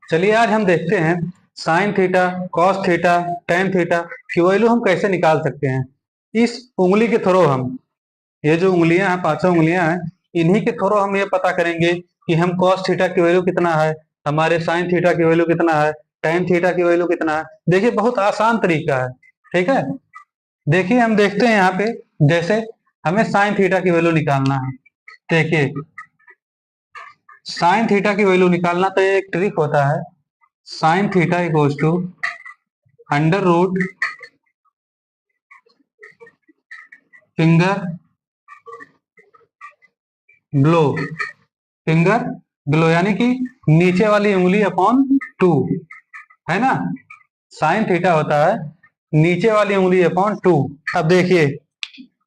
चलिए आज हम देखते हैं sine theta, cos theta, tan theta की वैल्यू हम कैसे निकाल सकते हैं। इस उंगली के थ्रू हम, ये जो उंगलियां हैं, पांचों उंगलियां हैं, इन्हीं के थ्रू हम ये पता करेंगे कि हम कॉस थीटा की वैल्यू कितना है, हमारे साइन थीटा की वैल्यू कितना है, टेन थीटा की वैल्यू कितना है। देखिए बहुत आसान तरीका है। ठीक है, देखिए हम देखते हैं यहाँ पे, जैसे हमें साइन थीटा की वैल्यू निकालना है। देखिए साइन थीटा की वैल्यू निकालना तो ये एक ट्रिक होता है। Sine theta equals to under root finger glow, finger glow यानी कि नीचे वाली उंगली अपॉन टू, है ना। साइन थीटा होता है नीचे वाली उंगली अपॉन टू। अब देखिए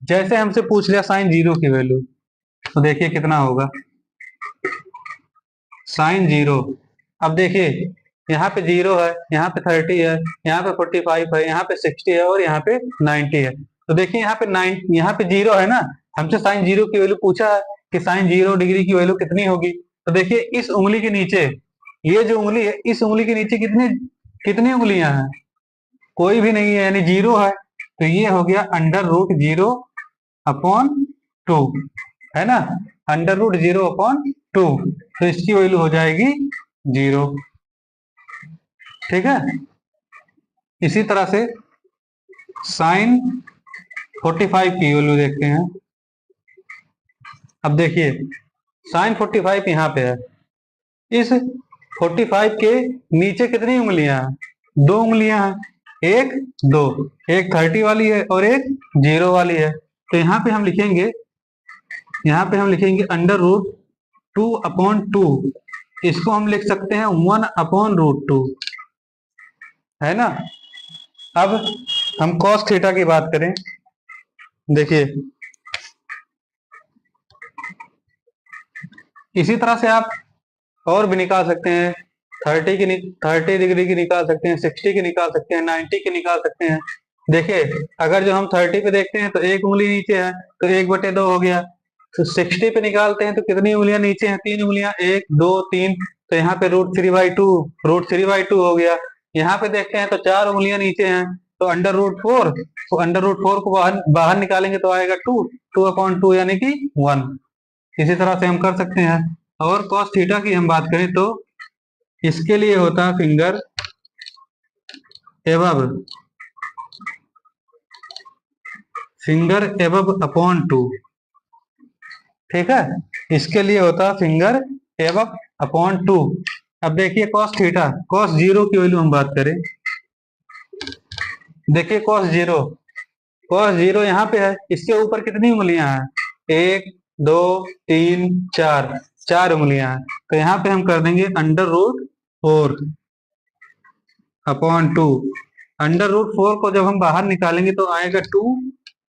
जैसे हमसे पूछ लिया साइन जीरो की वैल्यू, तो देखिए कितना होगा साइन जीरो। अब देखिए यहाँ पे जीरो है, यहाँ पे 30 है, यहाँ पे 45 है, यहाँ पे 60 है और यहाँ पे 90 है। तो देखिए यहाँ पे यहाँ पे जीरो है ना। हमसे साइन जीरो की वैल्यू पूछा है कि साइन 0 डिग्री की वैल्यू कितनी होगी। तो देखिए इस उंगली के नीचे, ये जो उंगली है, इस उंगली के नीचे कितनी कितनी उंगलियां हैं? कोई भी नहीं है, यानी जीरो है। तो ये हो गया under root zero upon two, है ना। Under root zero upon two, तो इसकी वैल्यू हो जाएगी जीरो। ठीक है, इसी तरह से साइन 45 की वैल्यू देखते हैं। अब देखिए साइन 45 यहाँ पे है। इस 45 के नीचे कितनी उंगलियां हैं? दो उंगलियां हैं, एक दो, एक 30 वाली है और एक जीरो वाली है। तो यहाँ पे हम लिखेंगे, यहाँ पे हम लिखेंगे under root two upon two. इसको हम लिख सकते हैं 1 अपॉन रूट टू, है ना। अब हम कॉस थीटा की बात करें। देखिए इसी तरह से आप और भी निकाल सकते हैं। 30 डिग्री की निकाल सकते हैं, 60 की निकाल सकते हैं, 90 की निकाल सकते हैं। देखिए अगर जो हम 30 पे देखते हैं तो एक उंगली नीचे है, तो 1/2 हो गया। तो 60 पे निकालते हैं तो कितनी उंगलियां नीचे हैं? 3 उंगलियां, 1 2 3। तो यहाँ पे √3/2, √3/2 हो गया। यहाँ पे देखते हैं तो 4 उंगलियां नीचे हैं, तो अंडर रूट फोर, तो अंडर रूट फोर को बाहर बाहर निकालेंगे तो आएगा 2, 2/2 यानी कि 1। इसी तरह से हम कर सकते हैं। और कॉस थीटा की हम बात करें तो इसके लिए होता है finger above, finger above upon two. ठीक है, इसके लिए होता है फिंगर एबव अपॉन टू। अब देखिए कॉस थीटा, कॉस जीरो की वैल्यू हम बात करें। देखिए कॉस जीरो यहाँ पे है, इसके ऊपर कितनी उंगलियां हैं? 1 2 3 4, 4 उंगलियां हैं। तो यहाँ पे हम कर देंगे under root four upon two. Under root four को जब हम बाहर निकालेंगे तो आएगा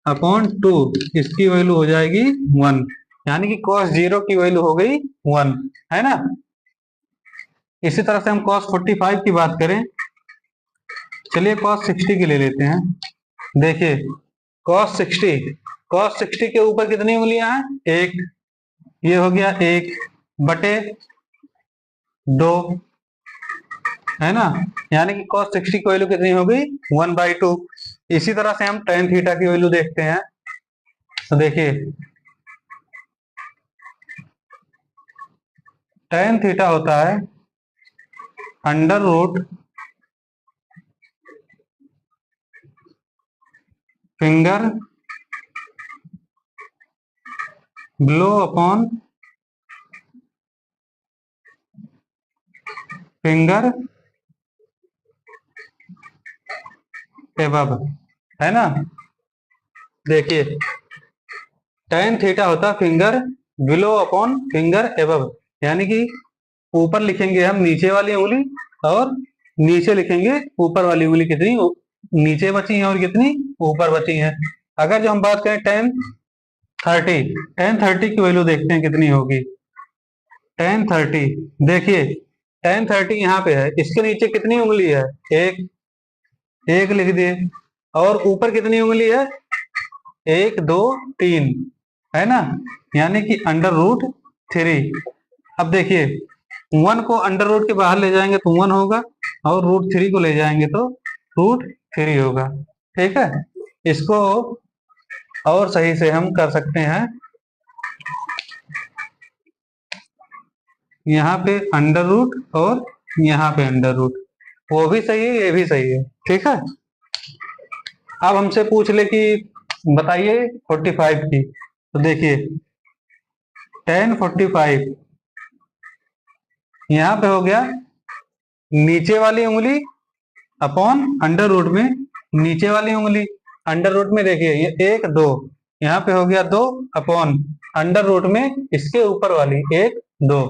2/2, इसकी वैल्यू हो जाएगी 1, यानी कि कॉस जीरो की वैल्यू हो गई 1, है ना। इसी तरह से हम कॉस 45 की बात करें। चलिए कॉस 60 की ले लेते हैं। देखिए कॉस 60, कॉस 60 के ऊपर कितनी उंगलियां हैं? एक, ये हो गया 1/2, है ना। यानी कि cos 60 की वैल्यू कितनी हो गई? 1/2। इसी तरह से हम tan थीटा की वैल्यू देखते हैं। तो देखिए tan थीटा होता है under root finger glow upon finger above, है ना। देखिए tan थीटा होता है finger below upon finger above, यानी कि ऊपर लिखेंगे हम नीचे वाली उंगली और नीचे लिखेंगे ऊपर वाली उंगली। कितनी नीचे बची है और कितनी ऊपर बची है। अगर जो हम बात करें tan 30 की वैल्यू देखते हैं कितनी होगी। tan 30, देखिए tan 30 यहाँ पे है, इसके नीचे कितनी उंगली है? एक, एक लिख दिए। और ऊपर कितनी उंगली है? 1 2 3, है ना, यानी कि अंडर रूट 3। अब देखिए 1 को अंडर रूट के बाहर ले जाएंगे तो 1 होगा, और √3 को ले जाएंगे तो √3 होगा। ठीक है, इसको और सही से हम कर सकते हैं। यहाँ पे अंडर रूट और यहाँ पे अंडर रूट, वो भी सही है, ये भी सही है। ठीक है, अब हमसे पूछ ले कि बताइए 45 की, तो देखिए tan 45 यहाँ पे हो गया नीचे वाली उंगली अपॉन अंडर रूट में नीचे वाली उंगली। अंडर रूट में देखिए ये 1 2, यहाँ पे हो गया 2 अपॉन अंडर रूट में इसके ऊपर वाली 1 2।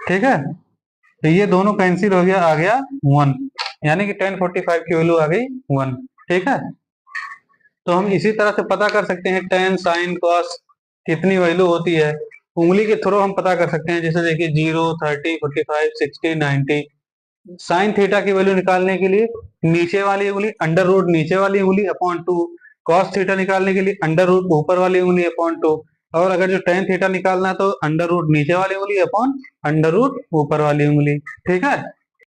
ठीक है, तो ये दोनों कैंसिल हो गया, आ गया 1, यानी कि tan 45 की वैल्यू आ गई 1। ठीक है, तो हम इसी तरह से पता कर सकते हैं tan sin cos कितनी वैल्यू होती है, उंगली के थ्रू हम पता कर सकते हैं। जैसे देखिए 0 30 45 60 90। साइन थीटा की वैल्यू निकालने के लिए नीचे वाली उंगली अंडर रूट नीचे वाली उंगली अपॉन 2, कॉस थीटा निकालने के लिए अंडर रूट ऊपर वाली उंगली अपॉन 2, और अगर जो टेन थीटा निकालना है तो अंडर रूट नीचे वाली उंगली अपॉन अंडर रूट ऊपर वाली उंगली। ठीक है।